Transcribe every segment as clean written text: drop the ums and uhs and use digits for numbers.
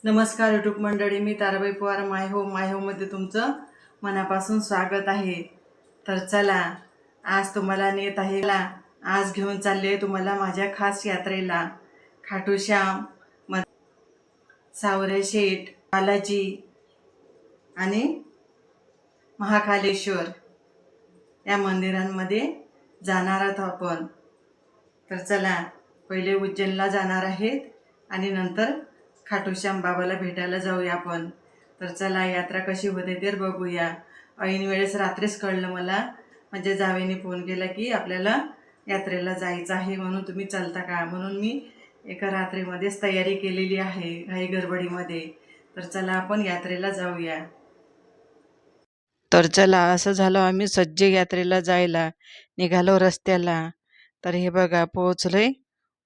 नमस्कार यूट्यूब मंडळी, मी ताराबाई पवार माय मध्ये तुमचं मनापासून स्वागत आहे. तर चला, आज तुम्हाला नेत आहे. आज घेऊन चालले तुम्हाला माझ्या खास यात्रेला. खाटू श्याम, सावरे शेठ, बालाजी आणि महाकालेश्वर या मंदिरांमध्ये जाणार आहोत आपण. तर चला, पहिले उज्जैनला जाणार आहेत आणि नंतर खाटूश्याम बाबाला भेटायला जाऊया आपण. तर चला, यात्रा कशी होते ते बघूया. ऐन वेळेस रात्रीच कळलं मला, म्हणजे जावेने फोन केला की आपल्याला यात्रेला जायचं आहे, म्हणून तुम्ही चालता का. म्हणून मी एका रात्रीमध्येच तयारी केलेली आहे घाई गडबडीमध्ये. तर चला, आपण यात्रेला जाऊया. तर चला, असं झालं, आम्ही सज्ज यात्रेला जायला निघालो रस्त्याला. तर हे बघा, पोहोचलोय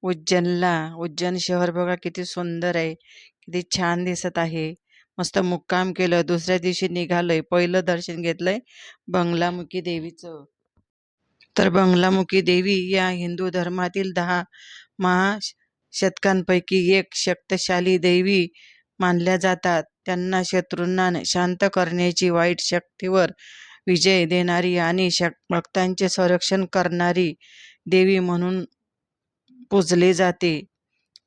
उज्जैनला. उज्जैन शहर बघा किती सुंदर आहे, किती छान दिसत आहे. मस्त मुक्काम केलं. दुसऱ्या दिवशी निघालोय. पहिलं दर्शन घेतलंय बंगलामुखी देवीचं. तर बंगलामुखी देवी या हिंदू धर्मातील 10 महाशतकांपैकी एक शक्तिशाली देवी मानल्या जातात. त्यांना शत्रूंना शांत करण्याची, वाईट शक्तीवर विजय देणारी आणि भक्तांचे संरक्षण करणारी देवी म्हणून पूजले जाते.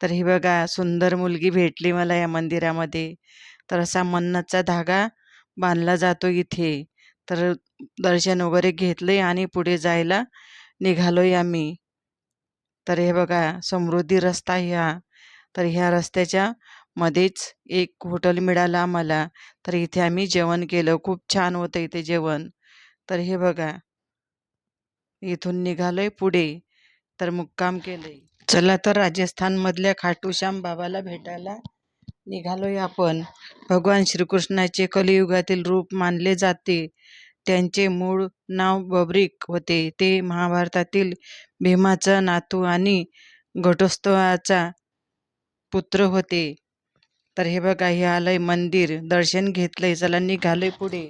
तर ही बघा, सुंदर मुलगी भेटली मला या मंदिरामध्ये. तर असा मन्नतचा धागा बांधला जातो इथे. तर दर्शन वगैरे घेतले आणि पुढे जायला निघालोय आम्ही. तर हे बघा, समृद्धी रस्ता ह्या. तर ह्या रस्त्याच्या मध्येच एक हॉटेल मिळालं आम्हाला. तर इथे आम्ही जेवण केलं. खूप छान होतं इथे जेवण. तर हे बघा, इथून निघालोय पुढे. तर मुक्काम केलंय. चला, तर राजस्थानमधल्या खाटूश्याम बाबाला भेटायला निघालोय आपण. भगवान श्रीकृष्णाचे कलियुगातील रूप मानले जाते. त्यांचे मूळ नाव बब्रीक होते. ते महाभारतातील भीमाचा नातू आणि घटोत्कचाचा पुत्र होते. तर हे बघा, हे आलंय मंदिर. दर्शन घेतलंय. चला, निघालोय पुढे.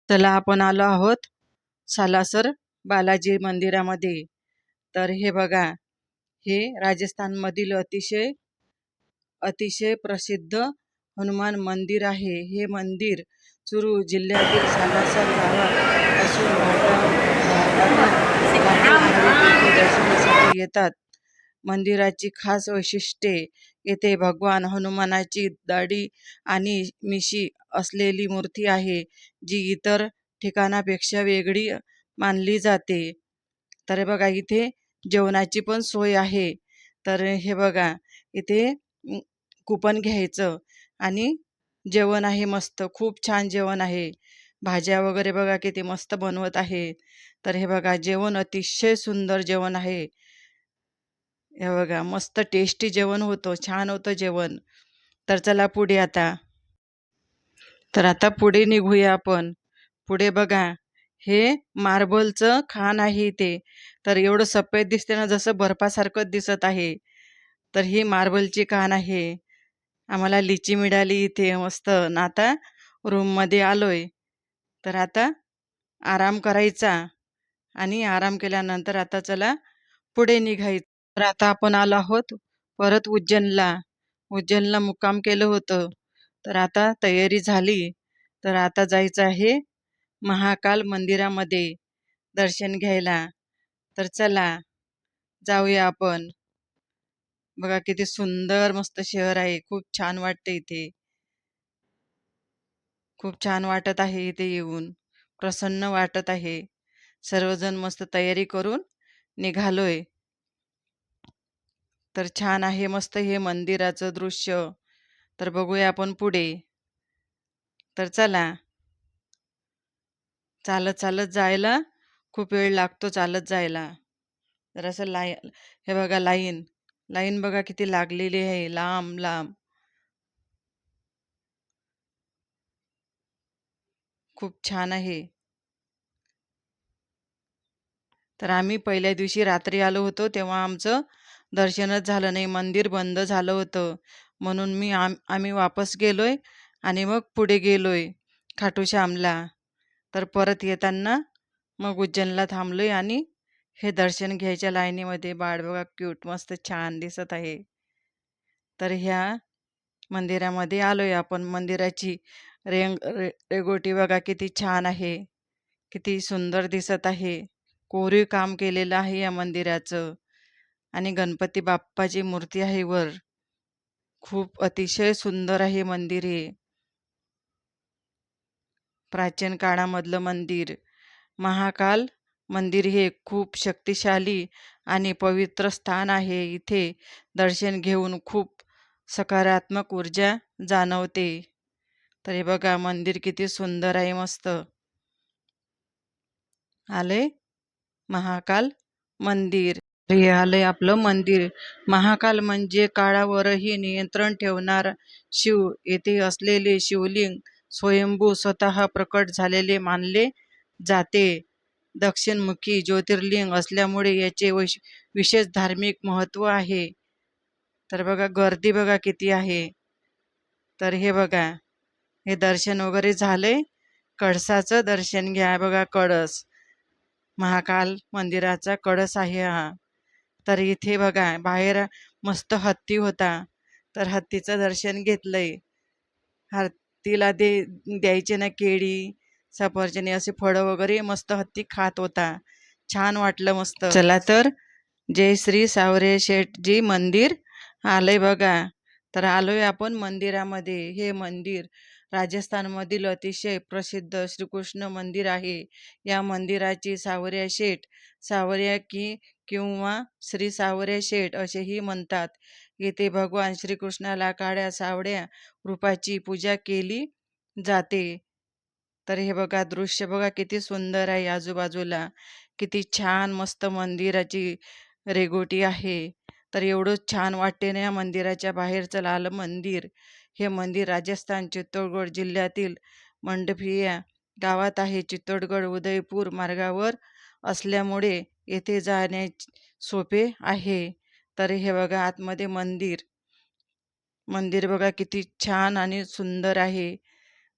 चला, आपण आलो आहोत सालासर बालाजी मंदिरामध्ये. तर हे बघा, हे राजस्थानमधील अतिशय अतिशय प्रसिद्ध हनुमान मंदिर आहे. हे मंदिर चुरू जिल्ह्यातील सालासर गावात असून भारतातील दर्शनासाठी येतात. मंदिराची खास वैशिष्ट्ये: येथे भगवान हनुमानाची दाढी आणि मिशी असलेली मूर्ती आहे, जी इतर ठिकाणापेक्षा वेगळी मानली जाते. तर बघा, इथे जेवणाची पण सोय आहे. तर हे बघा, इथे कुपन घ्यायचं आणि जेवण आहे मस्त. खूप छान जेवण आहे. भाज्या वगैरे बघा किती मस्त बनवत आहे. तर हे बघा, जेवण अतिशय सुंदर जेवण आहे. हे बघा, मस्त टेस्टी जेवण होतं. छान होतं जेवण. तर चला पुढे आता. तर आता पुढे निघूया आपण. पुढे बघा, हे मार्बलचं खाण आहे इथे. तर एवढं सफेद दिसते ना, जसं बर्फासारखं दिसत आहे. तर ही मार्बलची खाण आहे. आम्हाला लिची मिळाली इथे मस्त. ना आता रूममध्ये आलोय. तर आता आराम करायचा आणि आराम केल्यानंतर आता चला पुढे निघायचं. तर आता आपण आलो आहोत परत उज्जैनला. उज्जैनला मुक्काम केलं होतं. तर आता तयारी झाली. तर आता जायचं आहे महाकाल मंदिरामध्ये दर्शन घ्यायला. तर चला, जाऊया आपण. बघा किती सुंदर मस्त शहर आहे. खूप छान वाटते इथे. खूप छान वाटत आहे इथे येऊन. प्रसन्न वाटत आहे. सर्वजण मस्त तयारी करून निघालोय. तर छान आहे मस्त हे मंदिराचं दृश्य. तर बघूया आपण पुढे. तर चला, चालत चालत जायला खूप वेळ लागतो चालत जायला. तर असं हे बघा, लाईन लाईन बघा किती लागलेली आहे, लांब लांब. खूप छान आहे. तर आम्ही पहिल्या दिवशी रात्री आलो होतो, तेव्हा आमचं दर्शनच झालं नाही. मंदिर बंद झालं होतं. म्हणून आम्ही वापस गेलोय आणि मग पुढे गेलोय खाटू श्यामला. तर परत येताना मग उज्जैनला थांबलोय आणि हे दर्शन घ्यायच्या लाईनीमध्ये बाळ बघा क्यूट मस्त छान दिसत आहे. तर ह्या मंदिरामध्ये आलोय आपण. मंदिराची रेघोटी बघा किती छान आहे, किती सुंदर दिसत आहे. कोरीव काम केलेलं आहे या मंदिराचं. आणि गणपती बाप्पाची मूर्ती आहे वर. खूप अतिशय सुंदर आहे मंदिर हे. प्राचीन काळामधलं मंदिर. महाकाल मंदिर हे खूप शक्तिशाली आणि पवित्र स्थान आहे. इथे दर्शन घेऊन खूप सकारात्मक ऊर्जा जाणवते. तर हे बघा मंदिर किती सुंदर आहे, मस्त. आले महाकाल मंदिर. हे आलंय आपलं मंदिर. महाकाल म्हणजे काळावरही नियंत्रण ठेवणारा शिव. येथे असलेले शिवलिंग स्वयंभू स्वतः प्रकट झालेले मानले जाते. दक्षिणमुखी ज्योतिर्लिंग असल्यामुळे याचे विशेष धार्मिक महत्त्व आहे. तर बघा गर्दी बघा किती आहे. तर हे बघा, हे दर्शन वगैरे झाले. कळसाचं दर्शन घ्या. बघा कळस, महाकाल मंदिराचा कळस आहे हा. तर इथे बघा बाहेर मस्त हत्ती होता. तर हत्तीचं दर्शन घेतलंय. हत्तीला द्यायचे ना केळी, सफरचंद असे फळं वगैरे, मस्त हत्ती खात होता. छान वाटलं मस्त. चला तर जय श्री सावरे शेठजी मंदिर आलंय बघा. तर आलोय आपण मंदिरामध्ये. हे मंदिर राजस्थानमधील अतिशय प्रसिद्ध श्रीकृष्ण मंदिर आहे. या मंदिराची सावरिया शेठ, सावरिया किंवा श्री सावरे शेठ असेही म्हणतात. येथे भगवान श्रीकृष्णाला काळ्या सावळ्या रूपाची पूजा केली जाते. तर हे बघा दृश्य बघा किती सुंदर आहे. आजूबाजूला किती छान मस्त मंदिराची रेघोटी आहे. तर एवढं छान वाटते ना या मंदिराच्या बाहेरचं लाल मंदिर. हे मंदिर राजस्थान चित्तोडगड जिल्ह्यातील मंडभिया गावात आहे. चित्तोडगड उदयपूर मार्गावर असल्यामुळे येथे जाणे सोपे आहे. तर हे बघा आतमध्ये मंदिर बघा किती छान आणि सुंदर आहे.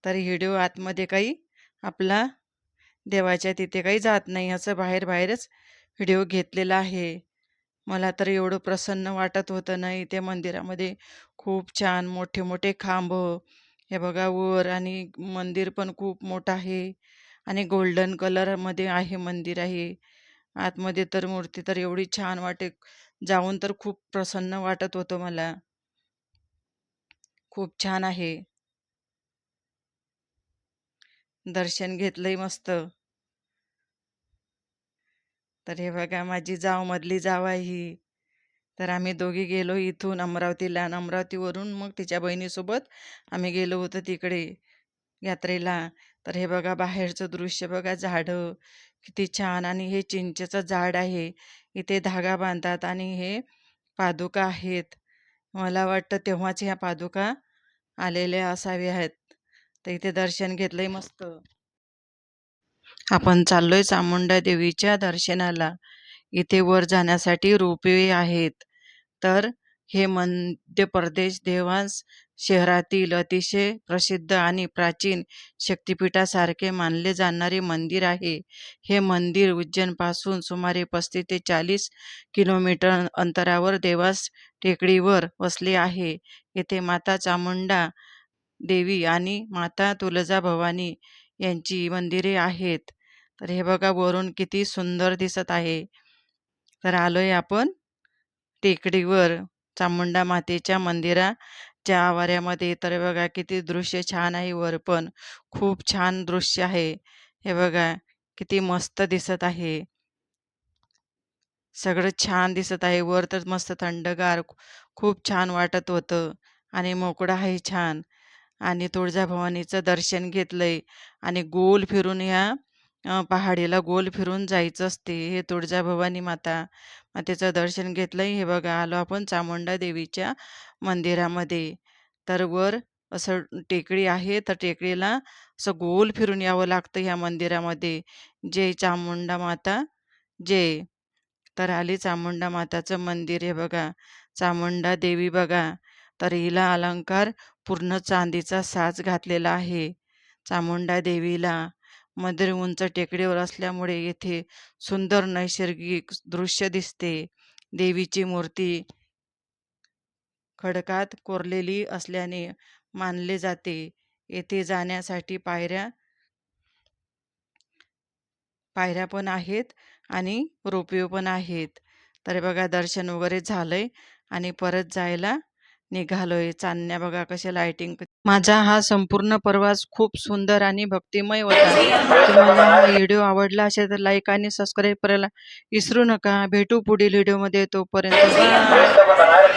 तर व्हिडिओ आतमध्ये काही आपला देवाच्या तिथे काही जात नाही, असं बाहेरच व्हिडिओ घेतलेला आहे. मला तर एवढं प्रसन्न वाटत होतं ना इथे मंदिरामध्ये. खूप छान मोठे मोठे खांब हे बघा वर, आणि मंदिर पण खूप मोठं आहे आणि गोल्डन कलरमध्ये आहे मंदिर आहे. आतमध्ये तर मूर्ती तर एवढी छान वाटे, जाऊन तर खूप प्रसन्न वाटत होतं मला. खूप छान आहे. दर्शन घेतलंय मस्त. तर हे बघा माझी मधली जाव आहे ही. तर आम्ही दोघी गेलो इथून अमरावतीला, आणि अमरावतीवरून मग तिच्या बहिणीसोबत आम्ही गेलो होतो तिकडे यात्रेला. तर हे बघा बाहेरचं दृश्य बघा, झाडं किती छान, आणि हे चिंचेचं झाड आहे. इथे धागा बांधतात आणि हे पादुका आहेत. मला वाटतं तेव्हाच ह्या पादुका आलेल्या असाव्या आहेत. तर इथे दर्शन घेतलंय मस्त. आपण चाललोय चामुंडा देवीच्या दर्शनाला. इथे वर जाण्यासाठी रोपवे आहेत. तर हे मध्य प्रदेश देवास शहरातील अतिशय प्रसिद्ध आणि प्राचीन शक्तिपीठासारखे मानले जाणारे मंदिर आहे. हे मंदिर उज्जैनपासून सुमारे 35 ते 40 किलोमीटर अंतरावर देवास टेकडीवर वसले आहे. येथे माता चामुंडा देवी आणि माता तुळजाभवानी यांची मंदिरे आहेत. तर हे बघा वरून किती सुंदर दिसत आहे. तर आलोय आपण टेकडीवर चामुंडा मातेच्या मंदिराच्या आवारामध्ये. तर बघा किती दृश्य छान आहे. वर पण खूप छान दृश्य आहे. हे बघा किती मस्त दिसत आहे. सगळं छान दिसत आहे. वर तर मस्त थंडगार खूप छान वाटत होतं, आणि मोकळं आहे छान. आणि तुळजाभवानीचं दर्शन घेतलंय, आणि गोल फिरून ह्या पहाडीला गोल फिरून जायचं असते. हे तुळजाभवानी मातेचं दर्शन घेतलंय. हे बघा आलो आपण चामुंडा देवीच्या मंदिरामध्ये. तर वर असं टेकडी आहे. तर टेकडीला असं गोल फिरून यावं लागतं ह्या मंदिरामध्ये. जय चामुंडा माता जय. तर आली चामुंडा माताचं मंदिर. हे बघा चामुंडा देवी बघा. तर हिला अलंकार पूर्ण चांदीचा साज घातलेला आहे. चामुंडा देवीला मंदिर उंच टेकडीवर असल्यामुळे येथे सुंदर नैसर्गिक दृश्य दिसते. देवीची मूर्ती खडकात कोरलेली असल्याने मानले जाते. येथे जाण्यासाठी पायऱ्या पायऱ्या पण आहेत आणि रोपवे पण आहेत. तर बघा दर्शन वगैरे झालंय आणि परत जायला निघालोय. चांदण्या बघा कशा लाइटिंग. माझा हा संपूर्ण प्रवास खूप सुंदर आणि भक्तिमय होता. तुम्हाला हा व्हिडिओ आवडला असेल तर लाईक आणि सबस्क्राईब करायला विसरू नका. भेटू पुढील व्हिडिओमध्ये. तोपर्यंत बाय.